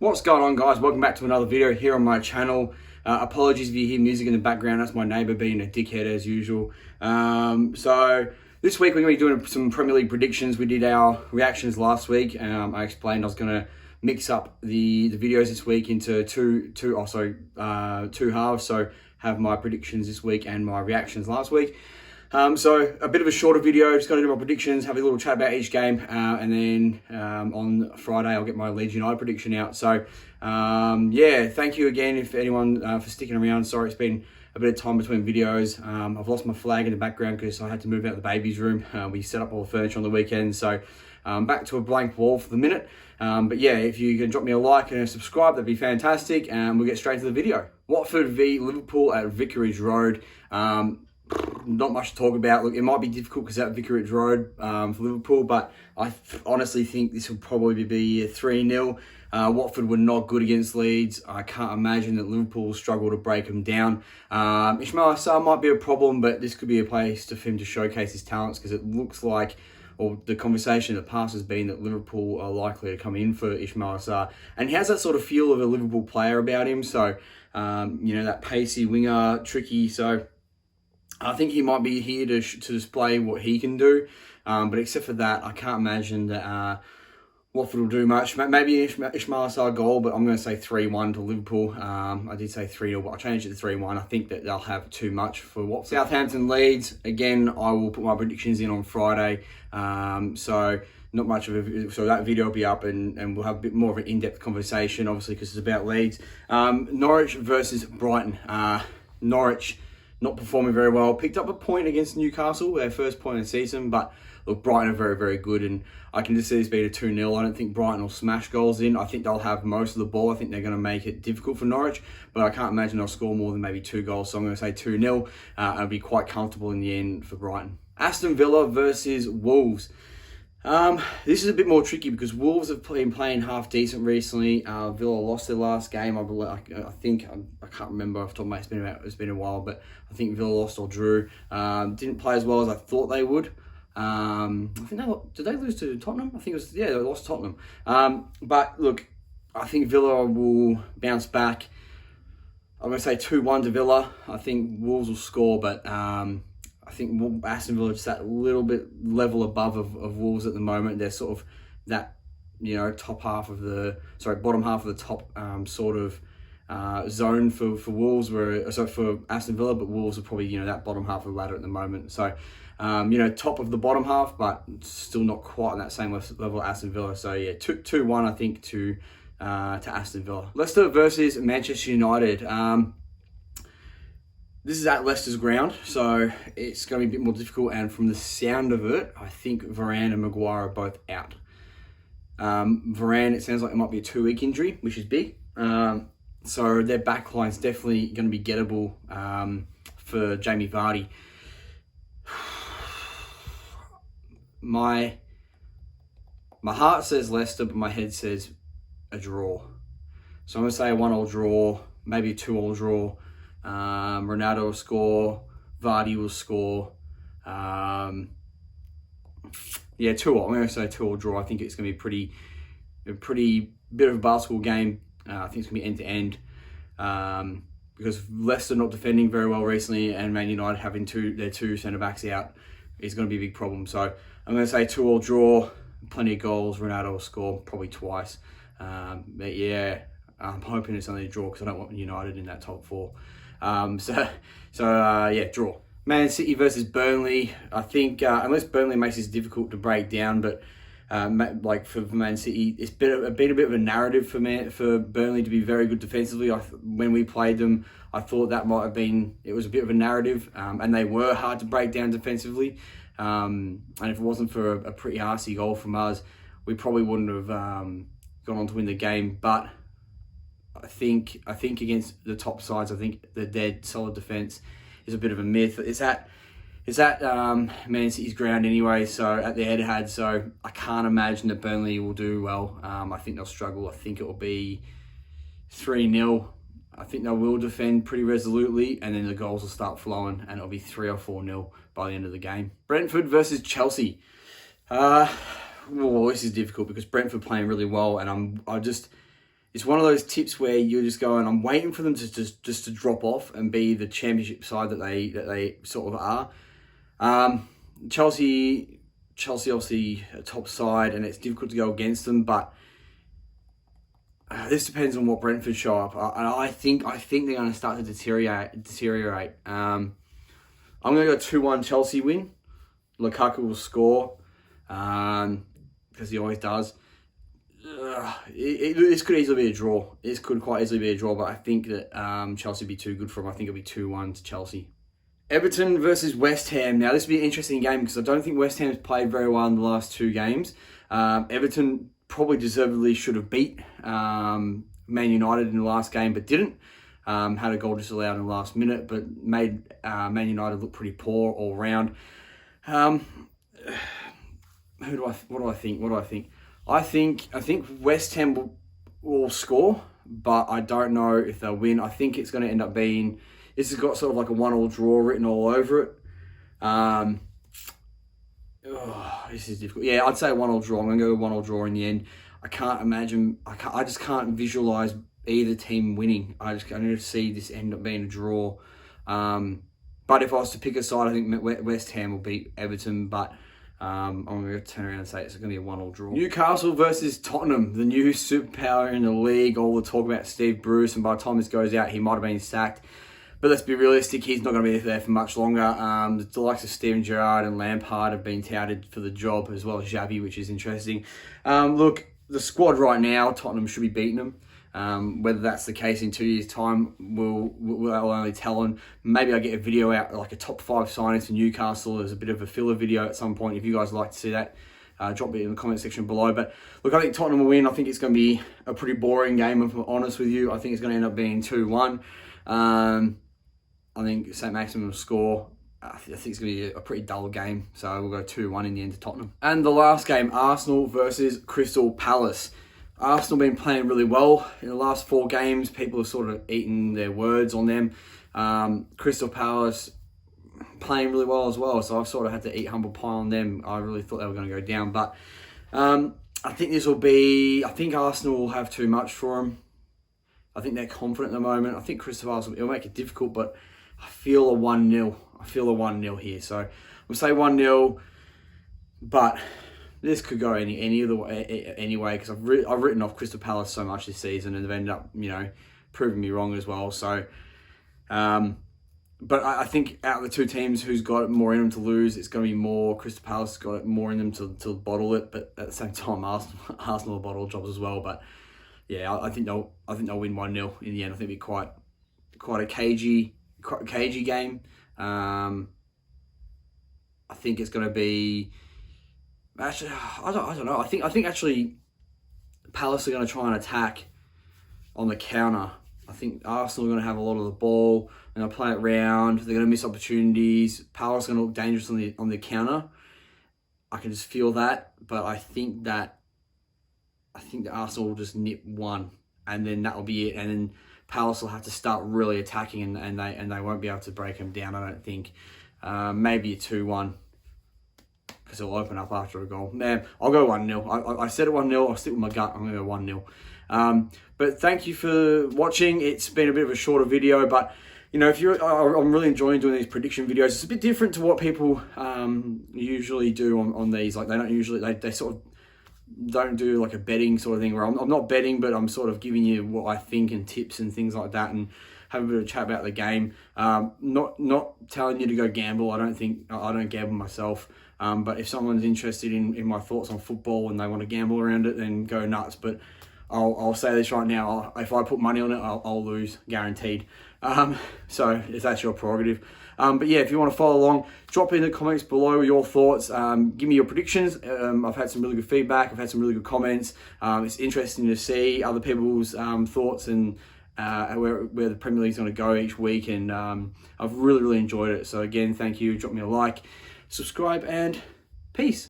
What's going on, guys? Welcome back to another video here on my channel. Apologies if you hear music in the background. That's my neighbour being a dickhead as usual. So this week we're going to be doing some Premier League predictions. We did our reactions last week. I explained I was going to mix up the videos this week into two halves. So have my predictions this week and my reactions last week. So a bit of a shorter video, just going to do my predictions, have a little chat about each game, and then on Friday I'll get my Leeds United prediction out. So yeah, thank you again if anyone for sticking around. Sorry it's been a bit of time between videos. I've lost my flag in the background because I had to move out the baby's room. We set up all the furniture on the weekend, so back to a blank wall for the minute. But yeah, if you can drop me a like and a subscribe, that'd be fantastic, and we'll get straight to the video. Watford v Liverpool at Vicarage Road. Not much to talk about. Look, it might be difficult because at Vicarage Road for Liverpool, but I honestly think this will probably be a 3-0. Watford were not good against Leeds. I can't imagine that Liverpool will struggle to break them down. Ismaila Sarr might be a problem, but this could be a place for him to showcase his talents, because it looks like, or the conversation in the past has been, that Liverpool are likely to come in for Ismaila Sarr. And he has that sort of feel of a Liverpool player about him. So, you know, that pacey winger, tricky. So I think he might be here to display what he can do. But except for that, I can't imagine that Watford will do much. Maybe Ismaila Sarr goal, but I'm going to say 3-1 to Liverpool. I did say 3-0, but I changed it to 3-1. I think that they'll have too much for Watford. Southampton Leeds, again, I will put my predictions in on Friday. So not much of a, so that video will be up, and we'll have a bit more of an in-depth conversation, obviously, because it's about Leeds. Norwich versus Brighton. Norwich not performing very well. Picked up a point against Newcastle, their first point of the season, but look, Brighton are very, very good, and I can just see this being a 2-0. I don't think Brighton will smash goals in. I think they'll have most of the ball. I think they're going to make it difficult for Norwich, but I can't imagine they'll score more than maybe 2 goals, so I'm going to say 2-0. It'll be quite comfortable in the end for Brighton. Aston Villa versus Wolves. This is a bit more tricky because Wolves have been playing half decent recently. Villa lost their last game. I can't remember off the top of my head. It's been a while, but I think Villa lost or drew. Didn't play as well as I thought they would. I think did they lose to Tottenham? I think it was, yeah, they lost to Tottenham. But look, I think Villa will bounce back. I'm going to say 2-1 to Villa. I think Wolves will score, but I think Aston Villa is that little bit level above of Wolves at the moment. They're sort of that, you know, bottom half of the top sort of zone for Wolves, for Aston Villa, but Wolves are probably, you know, that bottom half of the ladder at the moment. So, you know, top of the bottom half, but still not quite on that same level as Aston Villa. So yeah, 2-1, I think, to Aston Villa. Leicester versus Manchester United. This is at Leicester's ground, so it's going to be a bit more difficult, and from the sound of it, I think Varane and Maguire are both out. Varane, it sounds like it might be a 2-week injury, which is big. So their backline is definitely going to be gettable for Jamie Vardy. My heart says Leicester, but my head says a draw. So I'm going to say a 1-1 draw, maybe a 2-2 draw. Ronaldo will score, Vardy will score. Yeah, 2-2. I'm going to say 2-2 draw. I think it's going to be a pretty bit of a basketball game. I think it's going to be end-to-end. Because Leicester not defending very well recently, and Man United having their two centre-backs out is going to be a big problem. So I'm going to say 2-2 draw, plenty of goals. Ronaldo will score probably twice. But yeah, I'm hoping it's only a draw because I don't want United in that top 4. Yeah, draw. Man City versus Burnley. I think unless Burnley makes this difficult to break down, but like for Man City, it's been a bit of a narrative for Burnley to be very good defensively. When we played them, I thought that might have been, it was a bit of a narrative, and they were hard to break down defensively. And if it wasn't for a pretty arsey goal from us, we probably wouldn't have gone on to win the game. But I think against the top sides, I think the dead solid defense is a bit of a myth. It's at Man City's ground anyway, so at the Etihad. So I can't imagine that Burnley will do well. I think they'll struggle. I think it will be 3-0. I think they will defend pretty resolutely, and then the goals will start flowing, and it'll be 3 or 4-0 by the end of the game. Brentford versus Chelsea. Well, this is difficult because Brentford playing really well, and it's one of those tips where you're just going, I'm waiting for them to just to drop off and be the championship side that they sort of are. Chelsea obviously a top side, and it's difficult to go against them, but this depends on what Brentford show up. And I think they're going to start to deteriorate. I'm going to go 2-1 Chelsea win. Lukaku will score because he always does. This could easily be a draw. This could quite easily be a draw, but I think that Chelsea would be too good for them. I think it'll be 2-1 to Chelsea. Everton versus West Ham. Now, this will be an interesting game because I don't think West Ham's played very well in the last 2 games. Everton probably deservedly should have beat Man United in the last game, but didn't. Had a goal disallowed in the last minute, but made Man United look pretty poor all round. What do I think? I think West Ham will score, but I don't know if they'll win. I think it's going to end up being, this has got sort of like a 1-1 draw written all over it. This is difficult. Yeah, I'd say a 1-1 draw. I'm going to go 1-1 draw in the end. I just can't visualize either team winning. I need to see this end up being a draw. But if I was to pick a side, I think West Ham will beat Everton, but I'm going to turn around and say it's going to be a 1-1 draw. Newcastle versus Tottenham, the new superpower in the league. All the talk about Steve Bruce, and by the time this goes out, he might have been sacked. But let's be realistic, he's not going to be there for much longer. The likes of Steven Gerrard and Lampard have been touted for the job, as well as Xavi, which is interesting. Look, the squad right now, Tottenham should be beating them. Whether that's the case in 2 years' time, we'll only tell. And maybe I'll get a video out, like a top 5 signings for Newcastle as a bit of a filler video at some point. If you guys like to see that, drop it in the comment section below. But look, I think Tottenham will win. I think it's going to be a pretty boring game, if I'm honest with you. I think it's going to end up being 2-1. I think St. Maximin will score. I think it's going to be a pretty dull game. So we'll go 2-1 in the end to Tottenham. And the last game, Arsenal versus Crystal Palace. Arsenal been playing really well in the last 4 games. People have sort of eaten their words on them. Crystal Palace playing really well as well. So I've sort of had to eat humble pie on them. I really thought they were going to go down. But I think I think Arsenal will have too much for them. I think they're confident at the moment. I think Crystal Palace will make it difficult, but I feel a 1-0. I feel a 1-0 here. So we'll say 1-0, but this could go any other way anyway, because I've written off Crystal Palace so much this season, and they've ended up, proving me wrong as well. So, but I think out of the 2 teams, who's got more in them to lose, it's going to be more Crystal Palace got it more in them to bottle it. But at the same time, Arsenal will bottle jobs as well. But yeah, I think they'll win 1-0 in the end. I think it'll be quite a cagey game. I think it's going to be. Actually, I don't know. I think actually Palace are going to try and attack on the counter. I think Arsenal are going to have a lot of the ball and they'll play it round. They're going to miss opportunities. Palace are going to look dangerous on the counter. I can just feel that, but I think that Arsenal will just nip 1, and then that'll be it. And then Palace will have to start really attacking, and they won't be able to break them down. I don't think. Maybe a 2-1. Because it'll open up after a goal. Man, I'll go 1-0. I said it 1-0. I'll stick with my gut. I'm going to go 1-0. But thank you for watching. It's been a bit of a shorter video, but if I'm really enjoying doing these prediction videos. It's a bit different to what people usually do on these. Like they sort of don't do like a betting sort of thing where I'm not betting, but I'm sort of giving you what I think and tips and things like that, and have a bit of a chat about the game. Not telling you to go gamble. I don't gamble myself. But if someone's interested in my thoughts on football and they want to gamble around it, then go nuts. But I'll say this right now: if I put money on it, I'll lose, guaranteed. So that's your prerogative. But yeah, if you want to follow along, drop in the comments below your thoughts. Give me your predictions. I've had some really good feedback. I've had some really good comments. It's interesting to see other people's thoughts and where the Premier League's going to go each week. And I've really enjoyed it. So again, thank you. Drop me a like, subscribe, and peace.